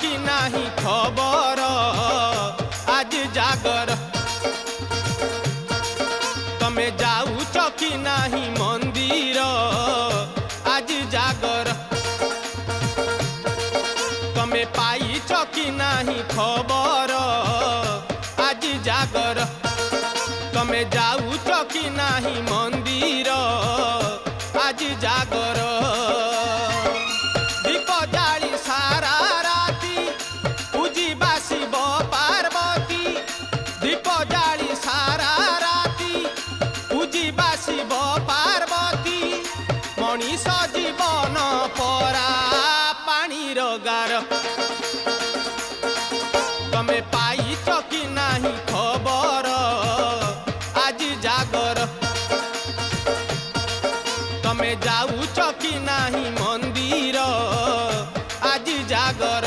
कि नाही खबर आज जागर तमे जाऊच कि नाही मंदिर आज जागर तमे पाइच कि नाही खबर आज जागर तमे जाऊच कि नाही मंदिर आज जागर दीप जाली सारा राती पूजिबा शिव पार्वती दीप जाली सारा राती पूजिबा शिव पार्वती मनीष जीवन परा पानी गार तमे पाइच कि नाही खबर आज जागर तमे जाऊच कि नाही मंदिर आज जागर